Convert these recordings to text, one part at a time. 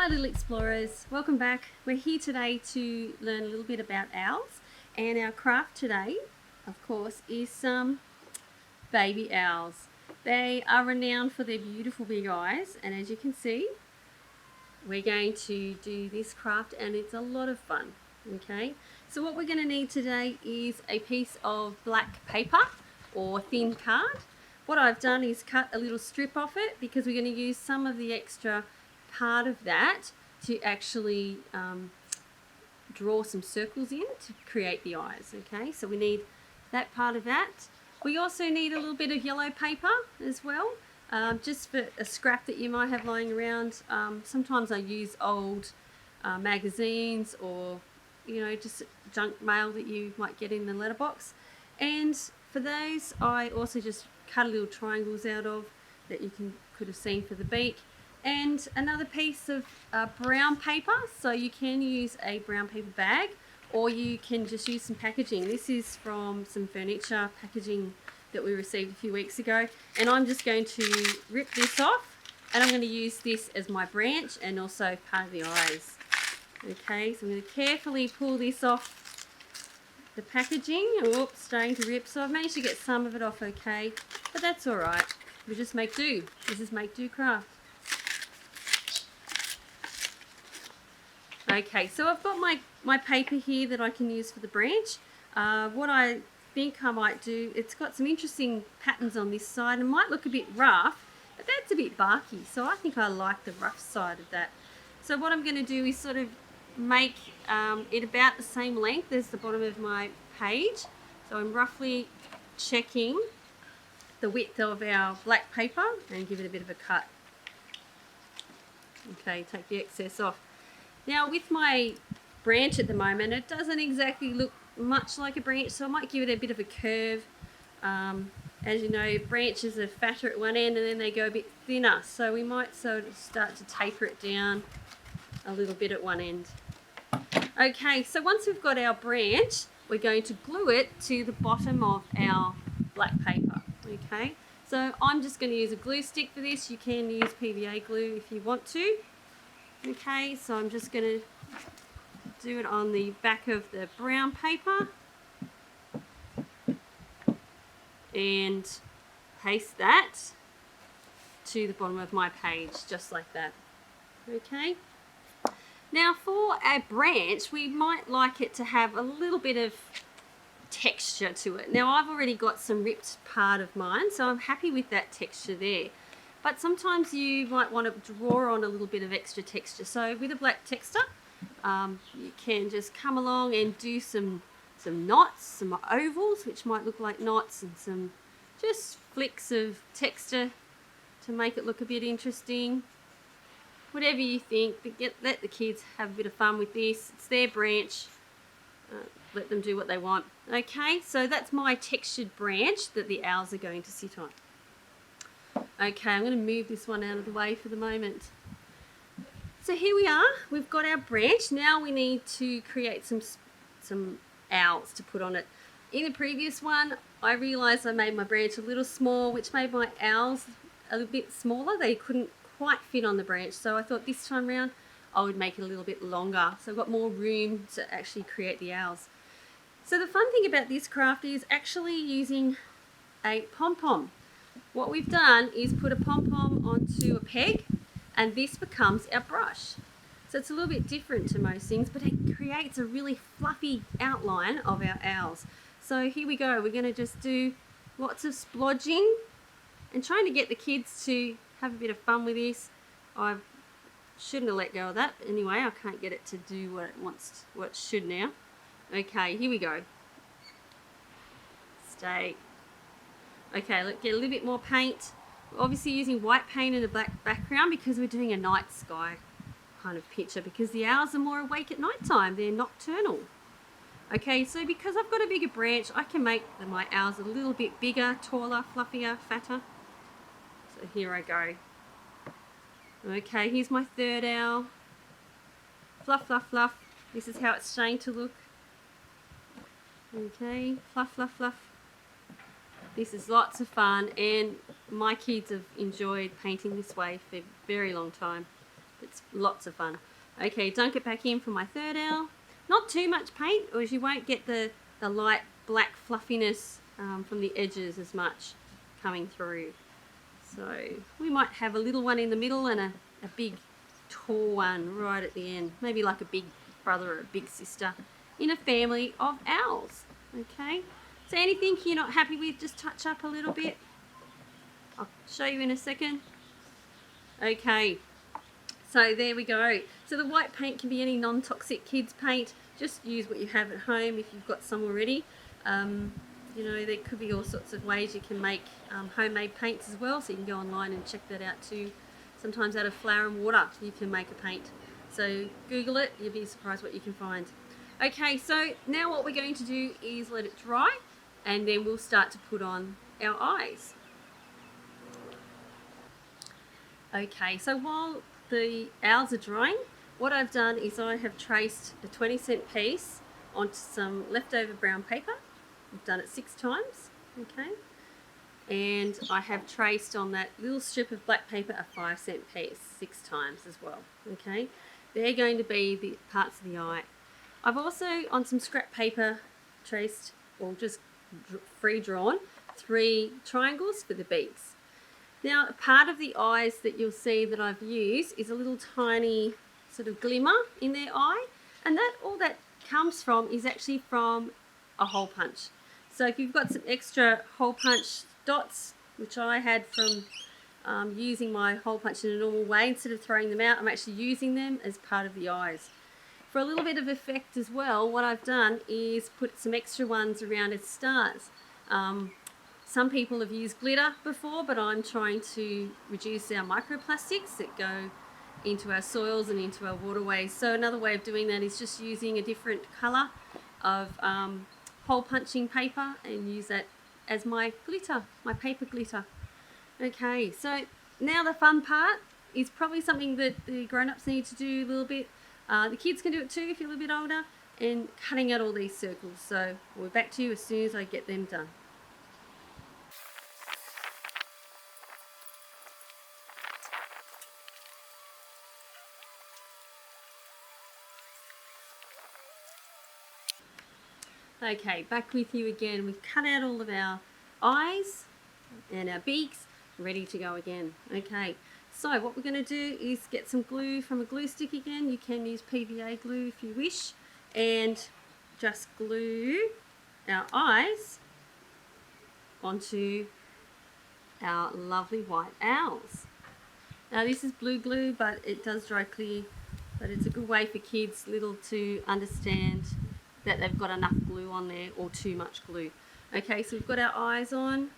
Hi little explorers, welcome back. We're here today to learn a little bit about owls, and our craft today, of course, is some baby owls. They are renowned for their beautiful big eyes, and as you can see, we're going to do this craft and it's a lot of fun. Okay, so what we're going to need today is a piece of black paper or thin card. What I've done is cut a little strip off it because we're going to use some of the extra part of that to actually draw some circles in to create the eyes. Okay, so we need that part of that. We also need a little bit of yellow paper as well, just for a scrap that you might have lying around. Sometimes I use old magazines or just junk mail that you might get in the letterbox. And for those, I also just cut little triangles out of that you could have seen for the beak. And another piece of brown paper, so you can use a brown paper bag or you can just use some packaging. This is from some furniture packaging that we received a few weeks ago, and I'm just going to rip this off and I'm going to use this as my branch and also part of the eyes. Okay, so I'm going to carefully pull this off the packaging. Oops, starting to rip, so I've managed to get some of it off okay, but that's alright. We just make do. This is make do craft. Okay, so I've got my paper here that I can use for the branch. What I think I might do, it's got some interesting patterns on this side and might look a bit rough, but that's a bit barky, so I think I like the rough side of that. So what I'm going to do is sort of make it about the same length as the bottom of my page. So I'm roughly checking the width of our black paper and give it a bit of a cut. Okay, take the excess off. Now with my branch at the moment, it doesn't exactly look much like a branch, so I might give it a bit of a curve. As you know, branches are fatter at one end and then they go a bit thinner, so we might sort of start to taper it down a little bit at one end. Okay, so once we've got our branch, we're going to glue it to the bottom of our black paper. Okay, so I'm just going to use a glue stick for this. You can use PVA glue if you want to. Okay, so I'm just going to do it on the back of the brown paper and paste that to the bottom of my page, just like that. Okay. Now for a branch, we might like it to have a little bit of texture to it. Now I've already got some ripped part of mine, so I'm happy with that texture there. But sometimes you might want to draw on a little bit of extra texture. So with a black texture, you can just come along and do some knots, some ovals, which might look like knots, and some just flicks of texture to make it look a bit interesting. Whatever you think, let the kids have a bit of fun with this. It's their branch. Let them do what they want. Okay, so that's my textured branch that the owls are going to sit on. Okay, I'm going to move this one out of the way for the moment. So here we are, we've got our branch. Now we need to create some owls to put on it. In the previous one, I realised I made my branch a little small, which made my owls a little bit smaller. They couldn't quite fit on the branch, so I thought this time round I would make it a little bit longer, so I've got more room to actually create the owls. So the fun thing about this craft is actually using a pom-pom. What we've done is put a pom-pom onto a peg and this becomes our brush. So it's a little bit different to most things, but it creates a really fluffy outline of our owls. So here we go, we're going to just do lots of splodging and trying to get the kids to have a bit of fun with this. I shouldn't have let go of that, but anyway, I can't get it to do what it wants, what it should now. Okay, here we go. Stay. Okay, let's get a little bit more paint. We're obviously using white paint in a black background because we're doing a night sky kind of picture, because the owls are more awake at night time. They're nocturnal. Okay, so because I've got a bigger branch, I can make my owls a little bit bigger, taller, fluffier, fatter. So here I go. Okay, here's my third owl. Fluff, fluff, fluff. This is how it's starting to look. Okay, fluff, fluff, fluff. This is lots of fun, and my kids have enjoyed painting this way for a very long time. It's lots of fun. Okay, dunk it back in for my third owl. Not too much paint, or you won't get the light black fluffiness from the edges as much coming through. So we might have a little one in the middle and a big tall one right at the end. Maybe like a big brother or a big sister in a family of owls. Okay, so anything you're not happy with, just touch up a little bit. I'll show you in a second. Okay, so there we go. So the white paint can be any non-toxic kids paint. Just use what you have at home if you've got some already. You know, there could be all sorts of ways you can make homemade paints as well, so you can go online and check that out too. Sometimes out of flour and water you can make a paint. So Google it, you'll be surprised what you can find. Okay, so now what we're going to do is let it dry, and then we'll start to put on our eyes. Okay, so while the owls are drying, what I've done is I have traced a 20-cent piece onto some leftover brown paper. I've done it 6 times, okay? And I have traced on that little strip of black paper a 5-cent piece 6 times as well, okay? They're going to be the parts of the eye. I've also, on some scrap paper, traced, or just free drawn, 3 triangles for the beaks. Now, part of the eyes that you'll see that I've used is a little tiny sort of glimmer in their eye, and that all that comes from is actually from a hole punch. So if you've got some extra hole punch dots, which I had from using my hole punch in a normal way, instead of throwing them out, I'm actually using them as part of the eyes. For a little bit of effect as well, what I've done is put some extra ones around as stars. Some people have used glitter before, but I'm trying to reduce our microplastics that go into our soils and into our waterways. So another way of doing that is just using a different colour of hole punching paper and use that as my glitter, my paper glitter. Okay, so now the fun part is probably something that the grown-ups need to do a little bit. The kids can do it too if you're a little bit older, and cutting out all these circles. So we're back to you as soon as I get them done. Okay, back with you again. We've cut out all of our eyes and our beaks, ready to go again. Okay, so what we're going to do is get some glue from a glue stick again. You can use PVA glue if you wish, and just glue our eyes onto our lovely white owls. Now this is blue glue, but it does dry clear, but it's a good way for kids little to understand that they've got enough glue on there or too much glue. Okay, so we've got our eyes on.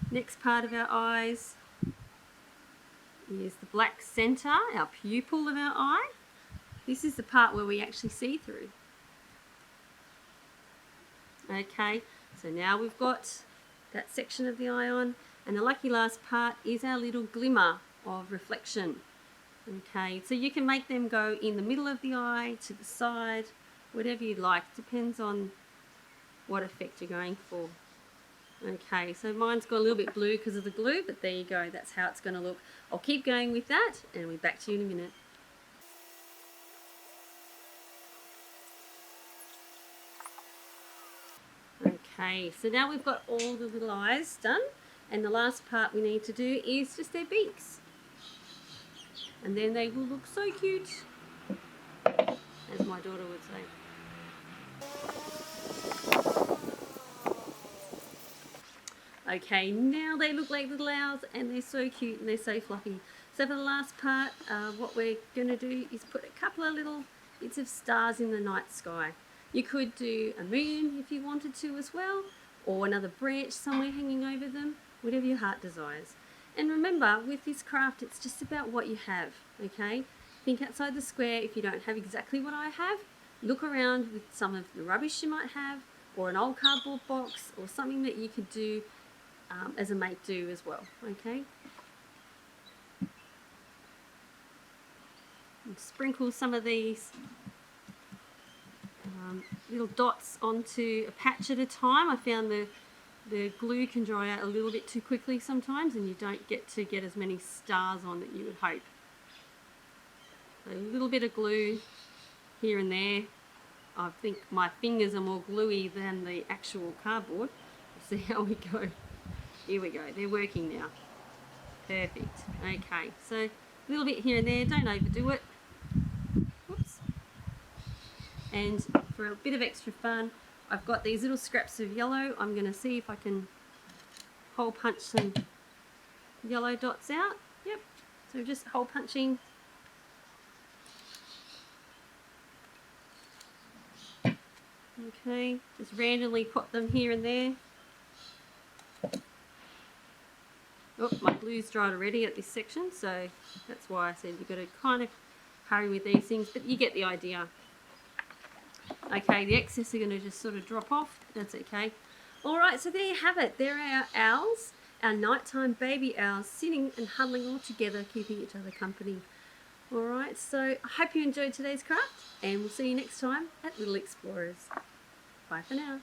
Next part of our eyes is the black center, our pupil of our eye. This is the part where we actually see through. Okay, so now we've got that section of the eye on, and the lucky last part is our little glimmer of reflection. Okay, so you can make them go in the middle of the eye, to the side, whatever you like, depends on what effect you're going for. Okay, so mine's got a little bit blue because of the glue, but there you go, that's how it's going to look. I'll keep going with that, and we'll be back to you in a minute. Okay, so now we've got all the little eyes done, and the last part we need to do is just their beaks. And then they will look so cute, as my daughter would say. Okay, now they look like little owls, and they're so cute and they're so fluffy. So for the last part, what we're going to do is put a couple of little bits of stars in the night sky. You could do a moon if you wanted to as well, or another branch somewhere hanging over them, whatever your heart desires. And remember, with this craft, it's just about what you have, okay? Think outside the square. If you don't have exactly what I have, look around with some of the rubbish you might have, or an old cardboard box, or something that you could do as a make do as well, okay? And sprinkle some of these little dots onto a patch at a time. I found the glue can dry out a little bit too quickly sometimes, and you don't get to get as many stars on that you would hope. So a little bit of glue here and there. I think my fingers are more gluey than the actual cardboard. Let's see how we go. Here we go, they're working now. Perfect. Okay, so a little bit here and there, don't overdo it. Whoops. And for a bit of extra fun, I've got these little scraps of yellow. I'm going to see if I can hole punch some yellow dots out. Yep, so just hole punching. Okay, just randomly put them here and there. Oh, my glue's dried already at this section, so that's why I said you've got to kind of hurry with these things, but you get the idea. Okay, the excess are going to just sort of drop off. That's okay. All right, so there you have it. There are our owls, our nighttime baby owls, sitting and huddling all together, keeping each other company. All right, so I hope you enjoyed today's craft, and we'll see you next time at Little Explorers. Bye for now.